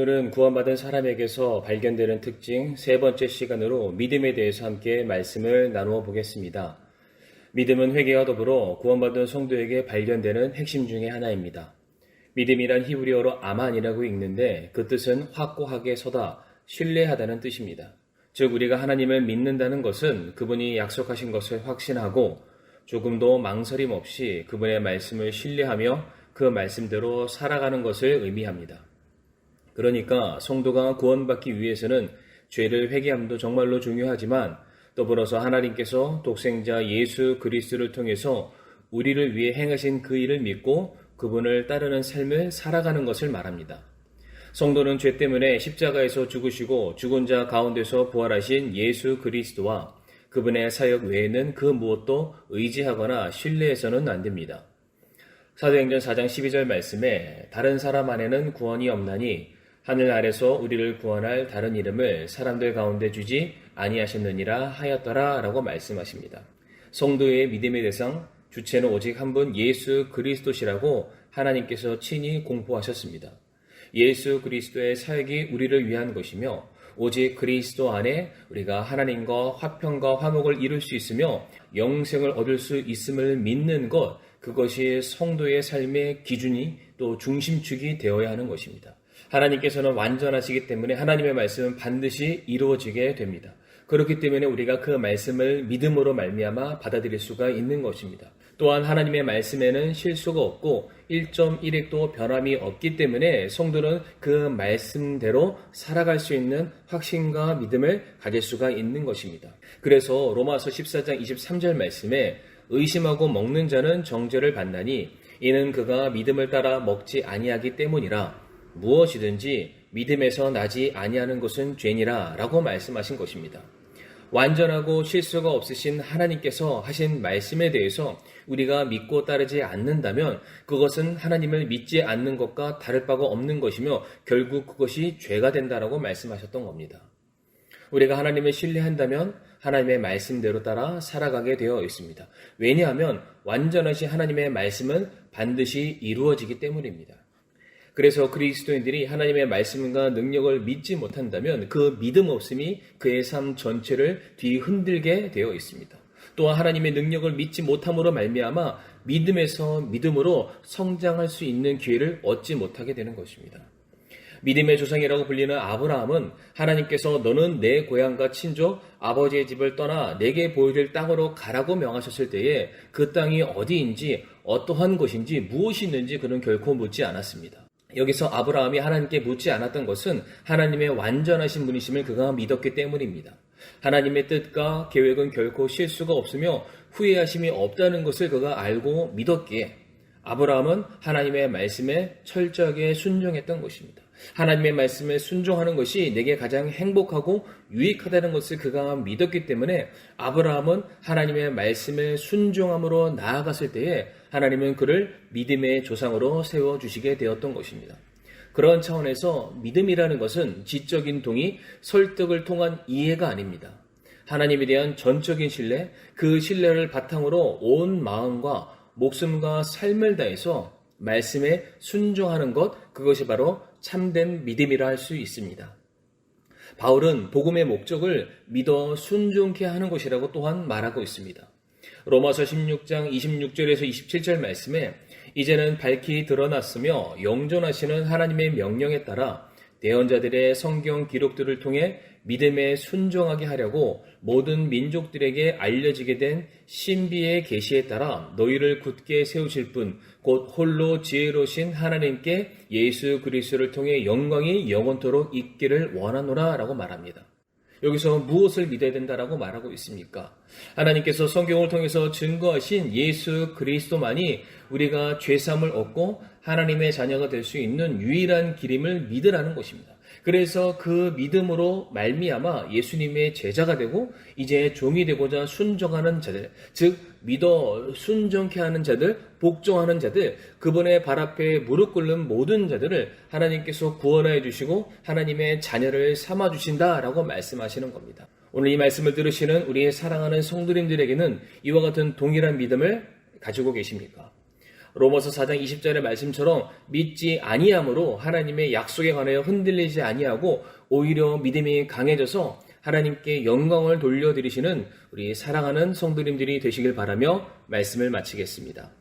오늘은 구원받은 사람에게서 발견되는 특징 세 번째 시간으로 믿음에 대해서 함께 말씀을 나누어 보겠습니다. 믿음은 회개와 더불어 구원받은 성도에게 발견되는 핵심 중에 하나입니다. 믿음이란 히브리어로 아만이라고 읽는데 그 뜻은 확고하게 서다, 신뢰하다는 뜻입니다. 즉 우리가 하나님을 믿는다는 것은 그분이 약속하신 것을 확신하고 조금도 망설임 없이 그분의 말씀을 신뢰하며 그 말씀대로 살아가는 것을 의미합니다. 그러니까 성도가 구원받기 위해서는 죄를 회개함도 정말로 중요하지만 더불어서 하나님께서 독생자 예수 그리스도를 통해서 우리를 위해 행하신 그 일을 믿고 그분을 따르는 삶을 살아가는 것을 말합니다. 성도는 죄 때문에 십자가에서 죽으시고 죽은 자 가운데서 부활하신 예수 그리스도와 그분의 사역 외에는 그 무엇도 의지하거나 신뢰해서는 안 됩니다. 사도행전 4장 12절 말씀에 다른 사람 안에는 구원이 없나니 하늘 아래서 우리를 구원할 다른 이름을 사람들 가운데 주지 아니하셨느니라 하였더라 라고 말씀하십니다. 성도의 믿음의 대상, 주체는 오직 한 분 예수 그리스도시라고 하나님께서 친히 공포하셨습니다. 예수 그리스도의 사역이 우리를 위한 것이며 오직 그리스도 안에 우리가 하나님과 화평과 화목을 이룰 수 있으며 영생을 얻을 수 있음을 믿는 것, 그것이 성도의 삶의 기준이 또 중심축이 되어야 하는 것입니다. 하나님께서는 완전하시기 때문에 하나님의 말씀은 반드시 이루어지게 됩니다. 그렇기 때문에 우리가 그 말씀을 믿음으로 말미암아 받아들일 수가 있는 것입니다. 또한 하나님의 말씀에는 실수가 없고 1.1핵도 변함이 없기 때문에 성도는 그 말씀대로 살아갈 수 있는 확신과 믿음을 가질 수가 있는 것입니다. 그래서 로마서 14장 23절 말씀에 의심하고 먹는 자는 정죄를 받나니 이는 그가 믿음을 따라 먹지 아니하기 때문이라 무엇이든지 믿음에서 나지 아니하는 것은 죄니라 라고 말씀하신 것입니다. 완전하고 실수가 없으신 하나님께서 하신 말씀에 대해서 우리가 믿고 따르지 않는다면 그것은 하나님을 믿지 않는 것과 다를 바가 없는 것이며 결국 그것이 죄가 된다라고 말씀하셨던 겁니다. 우리가 하나님을 신뢰한다면 하나님의 말씀대로 따라 살아가게 되어 있습니다. 왜냐하면 완전하신 하나님의 말씀은 반드시 이루어지기 때문입니다. 그래서 그리스도인들이 하나님의 말씀과 능력을 믿지 못한다면 그 믿음 없음이 그의 삶 전체를 뒤흔들게 되어 있습니다. 또한 하나님의 능력을 믿지 못함으로 말미암아 믿음에서 믿음으로 성장할 수 있는 기회를 얻지 못하게 되는 것입니다. 믿음의 조상이라고 불리는 아브라함은 하나님께서 너는 내 고향과 친족 아버지의 집을 떠나 내게 보여줄 땅으로 가라고 명하셨을 때에 그 땅이 어디인지 어떠한 곳인지 무엇이 있는지 그는 결코 묻지 않았습니다. 여기서 아브라함이 하나님께 묻지 않았던 것은 하나님의 완전하신 분이심을 그가 믿었기 때문입니다. 하나님의 뜻과 계획은 결코 실수가 없으며 후회하심이 없다는 것을 그가 알고 믿었기에 아브라함은 하나님의 말씀에 철저하게 순종했던 것입니다. 하나님의 말씀에 순종하는 것이 내게 가장 행복하고 유익하다는 것을 그가 믿었기 때문에 아브라함은 하나님의 말씀에 순종함으로 나아갔을 때에 하나님은 그를 믿음의 조상으로 세워주시게 되었던 것입니다. 그런 차원에서 믿음이라는 것은 지적인 동의, 설득을 통한 이해가 아닙니다. 하나님에 대한 전적인 신뢰, 그 신뢰를 바탕으로 온 마음과 목숨과 삶을 다해서 말씀에 순종하는 것, 그것이 바로 참된 믿음이라 할 수 있습니다. 바울은 복음의 목적을 믿어 순종케 하는 것이라고 또한 말하고 있습니다. 로마서 16장 26절에서 27절 말씀에 이제는 밝히 드러났으며 영존하시는 하나님의 명령에 따라 대언자들의 성경 기록들을 통해 믿음에 순종하게 하려고 모든 민족들에게 알려지게 된 신비의 계시에 따라 너희를 굳게 세우실 분 곧 홀로 지혜로우신 하나님께 예수 그리스도를 통해 영광이 영원토록 있기를 원하노라 라고 말합니다. 여기서 무엇을 믿어야 된다라고 말하고 있습니까? 하나님께서 성경을 통해서 증거하신 예수 그리스도만이 우리가 죄사함을 얻고 하나님의 자녀가 될 수 있는 유일한 길임을 믿으라는 것입니다. 그래서 그 믿음으로 말미암아 예수님의 제자가 되고 이제 종이 되고자 순종하는 자들, 즉 믿어 순종케 하는 자들, 복종하는 자들, 그분의 발 앞에 무릎 꿇는 모든 자들을 하나님께서 구원하여 주시고 하나님의 자녀를 삼아 주신다라고 말씀하시는 겁니다. 오늘 이 말씀을 들으시는 우리의 사랑하는 성도님들에게는 이와 같은 동일한 믿음을 가지고 계십니까? 로마서 4장 20절의 말씀처럼 믿지 아니함으로 하나님의 약속에 관하여 흔들리지 아니하고 오히려 믿음이 강해져서 하나님께 영광을 돌려드리시는 우리 사랑하는 성도님들이 되시길 바라며 말씀을 마치겠습니다.